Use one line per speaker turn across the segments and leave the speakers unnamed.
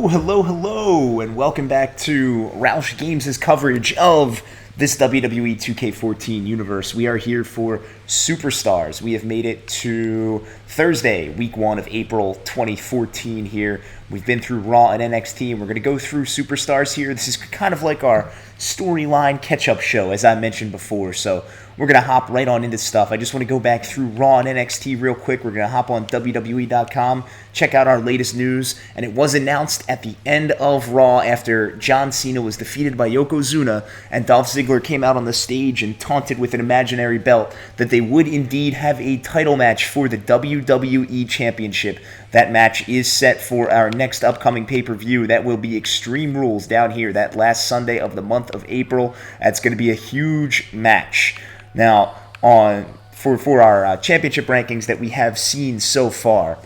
Hello, and welcome back to RauschGames' coverage of this WWE 2K14 universe. We are here for Superstars. We have made it to Thursday, week 1 of April 2014 here. We've been through Raw and NXT, and we're going to go through Superstars here. This is kind of like our storyline catch-up show, as I mentioned before, so we're going to hop right on into stuff. I just want to go back through Raw and NXT real quick. We're going to hop on WWE.com, check out our latest news, and it was announced at the end of Raw after John Cena was defeated by Yokozuna and Dolph Ziggler came out on the stage and taunted with an imaginary belt that they would indeed have a title match for the WWE Championship. That match is set for our next upcoming pay-per-view. That will be Extreme Rules down here that last Sunday of the month of April. That's going to be a huge match. Now, for our championship rankings that we have seen so far,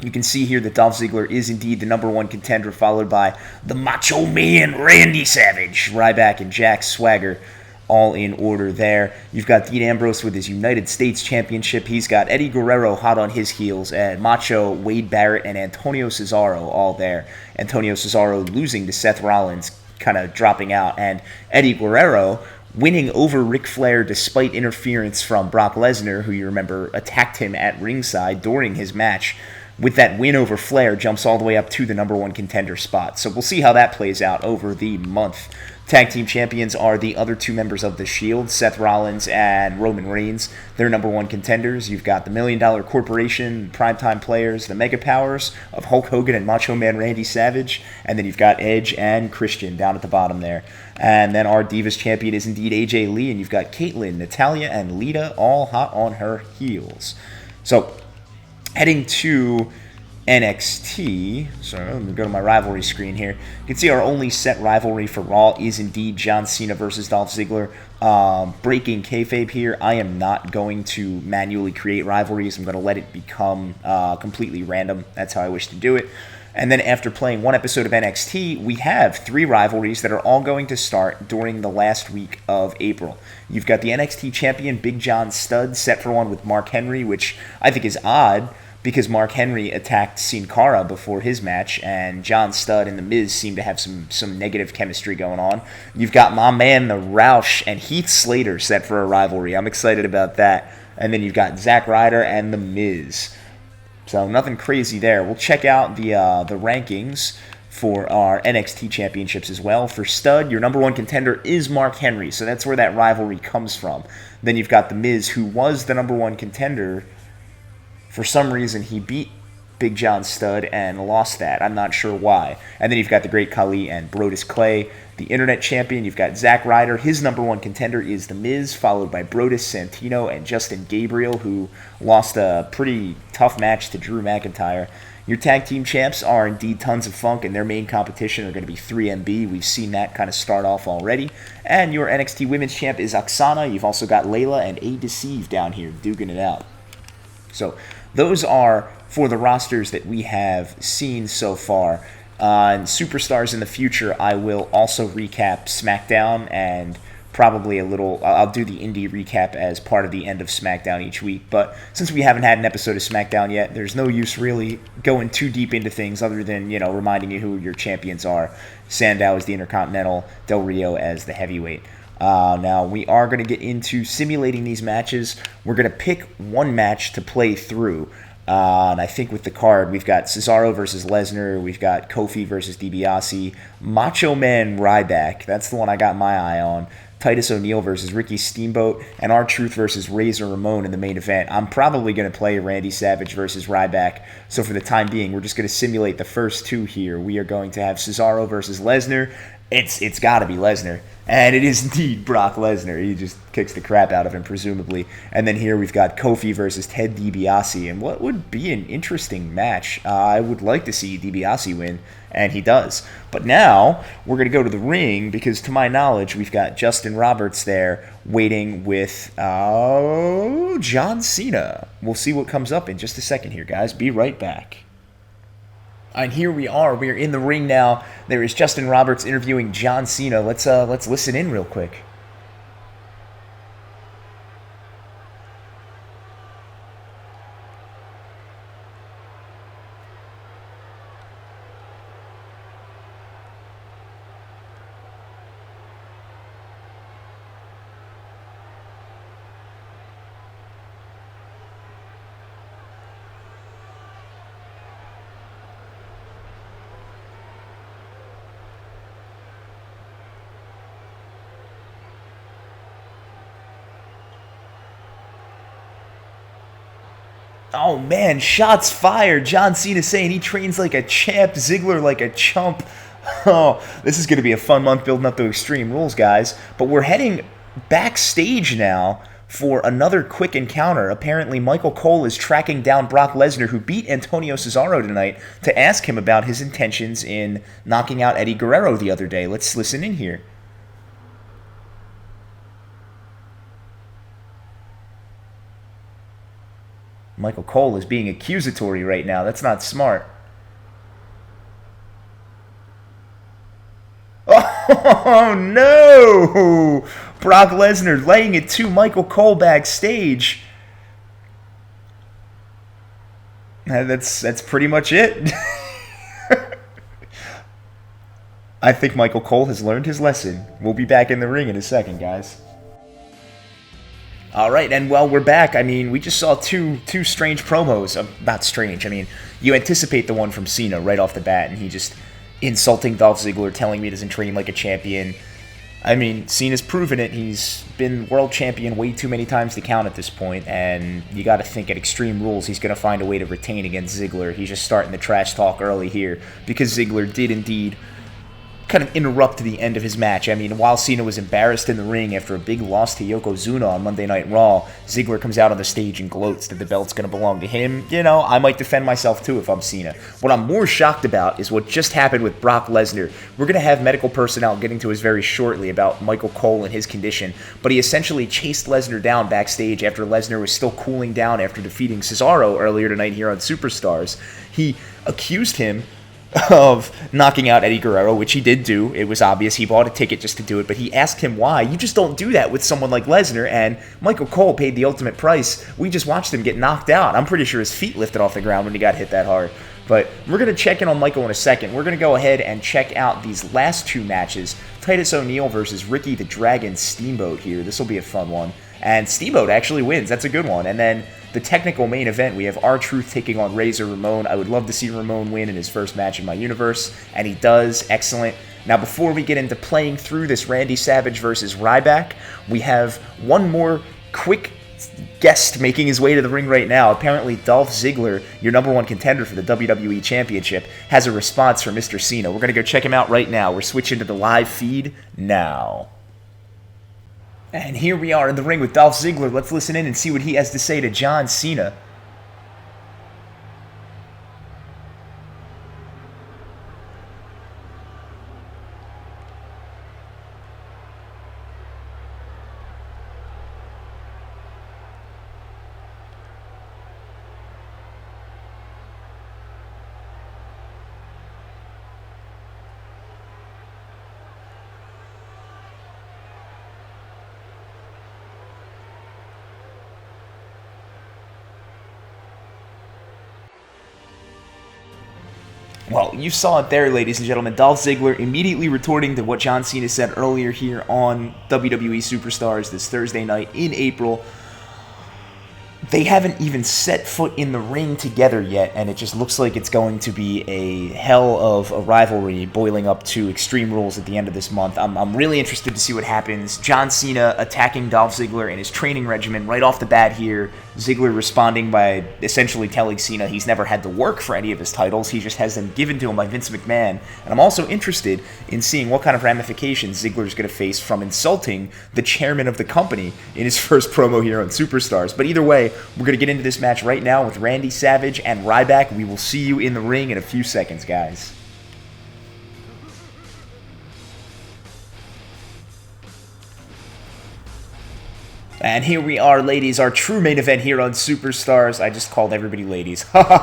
you can see here that Dolph Ziggler is indeed the number one contender, followed by the Macho Man, Randy Savage, Ryback, and Jack Swagger, all in order there. You've got Dean Ambrose with his United States Championship. He's got Eddie Guerrero hot on his heels, and Macho, Wade Barrett, and Antonio Cesaro all there. Antonio Cesaro losing to Seth Rollins, kind of dropping out, and Eddie Guerrero winning over Ric Flair despite interference from Brock Lesnar, who you remember attacked him at ringside during his match. With that win over Flair, jumps all the way up to the number one contender spot. So we'll see how that plays out over the month. Tag team champions are the other two members of the Shield, Seth Rollins and Roman Reigns. They're number one contenders. You've got the $1 Million Corporation, Primetime Players, the Mega Powers of Hulk Hogan and Macho Man Randy Savage. And then you've got Edge and Christian down at the bottom there. And then our Divas champion is indeed AJ Lee. And you've got Caitlyn, Natalya, and Lita all hot on her heels. So, heading to NXT, so let me go to my rivalry screen here. You can see our only set rivalry for Raw is indeed John Cena versus Dolph Ziggler. Breaking kayfabe here, I am not going to manually create rivalries. I'm going to let it become completely random. That's how I wish to do it. And then after playing one episode of NXT, we have 3 rivalries that are all going to start during the last week of April. You've got the NXT champion Big John Studd set for one with Mark Henry, which I think is odd because Mark Henry attacked Sin Cara before his match, and John Studd and The Miz seem to have some negative chemistry going on. You've got my man, the Roush, and Heath Slater set for a rivalry. I'm excited about that. And then you've got Zack Ryder and The Miz. So nothing crazy there. We'll check out the rankings for our NXT championships as well. For Studd, your number one contender is Mark Henry, so that's where that rivalry comes from. Then you've got The Miz, who was the number one contender. For some reason, he beat Big John Studd and lost that. I'm not sure why. And then you've got the Great Khali and Brodus Clay. The Internet Champion, you've got Zack Ryder. His number one contender is The Miz, followed by Brodus Santino and Justin Gabriel, who lost a pretty tough match to Drew McIntyre. Your tag team champs are indeed Tons of Funk, and their main competition are going to be 3MB. We've seen that kind of start off already. And your NXT Women's Champ is Oksana. You've also got Layla and A Deceive down here duking it out. So those are for the rosters that we have seen so far. And Superstars in the future, I will also recap SmackDown and probably I'll do the indie recap as part of the end of SmackDown each week. But since we haven't had an episode of SmackDown yet, there's no use really going too deep into things other than, reminding you who your champions are. Sandow is the Intercontinental, Del Rio as the Heavyweight. Now, we are going to get into simulating these matches. We're going to pick one match to play through. And I think with the card, we've got Cesaro versus Lesnar. We've got Kofi versus DiBiase. Macho Man Ryback. That's the one I got my eye on. Titus O'Neil versus Ricky Steamboat. And R-Truth versus Razor Ramon in the main event. I'm probably going to play Randy Savage versus Ryback. So for the time being, we're just going to simulate the first two here. We are going to have Cesaro versus Lesnar. It's got to be Lesnar. And it is indeed Brock Lesnar. He just kicks the crap out of him, presumably. And then here we've got Kofi versus Ted DiBiase. And what would be an interesting match? I would like to see DiBiase win, and he does. But now we're going to go to the ring because, to my knowledge, we've got Justin Roberts there waiting with John Cena. We'll see what comes up in just a second here, guys. Be right back. And here we are. We are in the ring now. There is Justin Roberts interviewing John Cena. Let's listen in real quick. Oh man, shots fired. John Cena saying he trains like a champ, Ziggler like a chump. Oh, this is going to be a fun month building up to Extreme Rules, guys. But we're heading backstage now for another quick encounter. Apparently, Michael Cole is tracking down Brock Lesnar, who beat Antonio Cesaro tonight, to ask him about his intentions in knocking out Eddie Guerrero the other day. Let's listen in here. Michael Cole is being accusatory right now. That's not smart. Oh, no! Brock Lesnar laying it to Michael Cole backstage. That's pretty much it. I think Michael Cole has learned his lesson. We'll be back in the ring in a second, guys. All right, and well, we're back. I mean, we just saw two strange promos. Not strange. I mean, you anticipate the one from Cena right off the bat, and he just insulting Dolph Ziggler, telling me he doesn't train like a champion. I mean, Cena's proven it. He's been world champion way too many times to count at this point, and you got to think at Extreme Rules he's going to find a way to retain against Ziggler. He's just starting the trash talk early here because Ziggler did indeed kind of interrupt the end of his match. I mean, while Cena was embarrassed in the ring after a big loss to Yokozuna on Monday Night Raw, Ziggler comes out on the stage and gloats that the belt's going to belong to him. You know, I might defend myself too if I'm Cena. What I'm more shocked about is what just happened with Brock Lesnar. We're going to have medical personnel getting to us very shortly about Michael Cole and his condition, but he essentially chased Lesnar down backstage after Lesnar was still cooling down after defeating Cesaro earlier tonight here on Superstars. He accused him of knocking out Eddie Guerrero, which he did do. It was obvious. He bought a ticket just to do it, but he asked him why. You just don't do that with someone like Lesnar, and Michael Cole paid the ultimate price. We just watched him get knocked out. I'm pretty sure his feet lifted off the ground when he got hit that hard. But we're going to check in on Michael in a second. We're going to go ahead and check out these last two matches. Titus O'Neil versus Ricky the Dragon Steamboat here. This will be a fun one. And Steamboat actually wins. That's a good one. And then the technical main event, we have R-Truth taking on Razor Ramon. I would love to see Ramon win in his first match in my universe, and he does. Excellent. Now, before we get into playing through this Randy Savage versus Ryback, we have one more quick guest making his way to the ring right now. Apparently, Dolph Ziggler, your number one contender for the WWE Championship, has a response from Mr. Cena. We're going to go check him out right now. We're switching to the live feed now. And here we are in the ring with Dolph Ziggler. Let's listen in and see what he has to say to John Cena. Well, you saw it there, ladies and gentlemen. Dolph Ziggler immediately retorting to what John Cena said earlier here on WWE Superstars this Thursday night in April. They haven't even set foot in the ring together yet, and it just looks like it's going to be a hell of a rivalry boiling up to Extreme Rules at the end of this month. I'm really interested to see what happens. John Cena attacking Dolph Ziggler in his training regimen right off the bat here. Ziggler responding by essentially telling Cena he's never had to work for any of his titles. He just has them given to him by Vince McMahon. And I'm also interested in seeing what kind of ramifications Ziggler's going to face from insulting the chairman of the company in his first promo here on Superstars. But either way, we're going to get into this match right now with Randy Savage and Ryback. We will see you in the ring in a few seconds, guys. And here we are, ladies, our true main event here on Superstars. I just called everybody ladies. Ha ha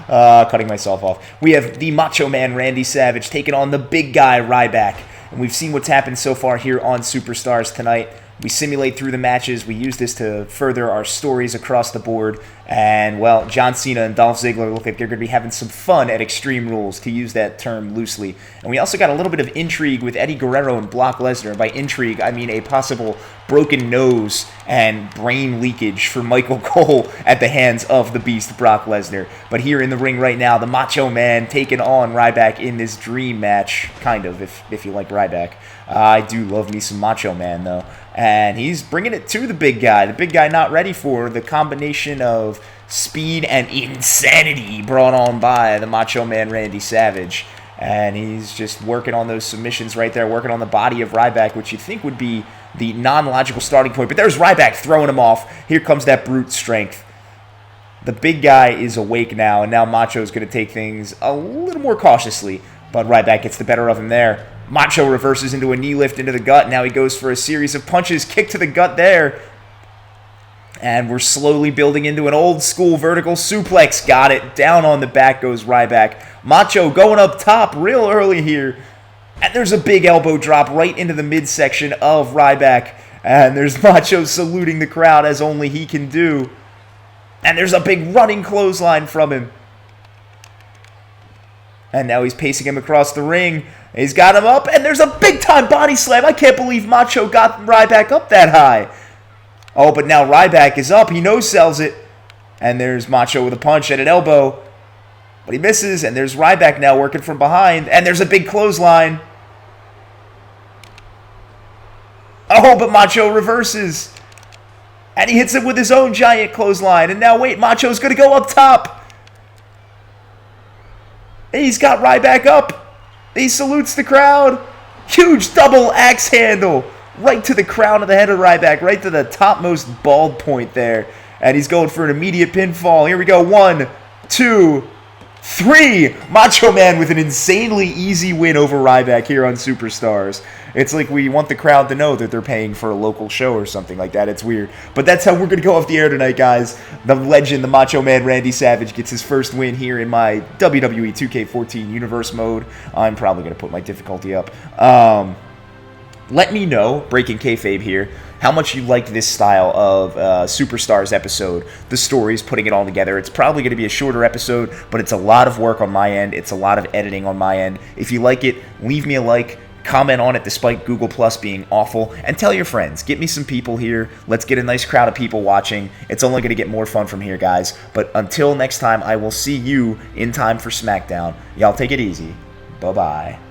ha. Cutting myself off. We have the Macho Man Randy Savage taking on the big guy Ryback. And we've seen what's happened so far here on Superstars tonight. We simulate through the matches. We use this to further our stories across the board. And, well, John Cena and Dolph Ziggler look like they're going to be having some fun at Extreme Rules, to use that term loosely. And we also got a little bit of intrigue with Eddie Guerrero and Brock Lesnar. By intrigue, I mean a possible broken nose and brain leakage for Michael Cole at the hands of the Beast, Brock Lesnar. But here in the ring right now, the Macho Man taking on Ryback in this dream match, kind of, if you like Ryback. I do love me some Macho Man, though. And he's bringing it to the big guy. The big guy not ready for the combination of speed and insanity brought on by the Macho Man Randy Savage. And he's just working on those submissions right there, working on the body of Ryback, which you'd think would be the non-logical starting point. But there's Ryback throwing him off. Here comes that brute strength. The big guy is awake now, and now Macho's going to take things a little more cautiously. But Ryback gets the better of him there. Macho reverses into a knee lift into the gut. Now he goes for a series of punches. Kick to the gut there. And we're slowly building into an old-school vertical suplex. Got it. Down on the back goes Ryback. Macho going up top real early here. And there's a big elbow drop right into the midsection of Ryback. And there's Macho saluting the crowd as only he can do. And there's a big running clothesline from him. And now he's pacing him across the ring. He's got him up, and there's a big-time body slam. I can't believe Macho got Ryback up that high. Oh, but now Ryback is up. He no-sells it. And there's Macho with a punch at an elbow. But he misses, and there's Ryback now working from behind. And there's a big clothesline. Oh, but Macho reverses. And he hits it with his own giant clothesline. And now, wait, Macho's going to go up top. And he's got Ryback up. He salutes the crowd. Huge double axe handle. Right to the crown of the head of Ryback. Right to the topmost bald point there. And he's going for an immediate pinfall. Here we go. 1, 2, 3. Macho Man with an insanely easy win over Ryback here on Superstars. It's like we want the crowd to know that they're paying for a local show or something like that. It's weird. But that's how we're going to go off the air tonight, guys. The legend, the Macho Man Randy Savage, gets his first win here in my WWE 2K14 Universe mode. I'm probably going to put my difficulty up. Let me know, breaking kayfabe here, how much you liked this style of Superstars episode. The stories, putting it all together. It's probably going to be a shorter episode, but it's a lot of work on my end. It's a lot of editing on my end. If you like it, leave me a like. Comment on it despite Google Plus being awful. And tell your friends. Get me some people here. Let's get a nice crowd of people watching. It's only going to get more fun from here, guys. But until next time, I will see you in time for SmackDown. Y'all take it easy. Bye-bye.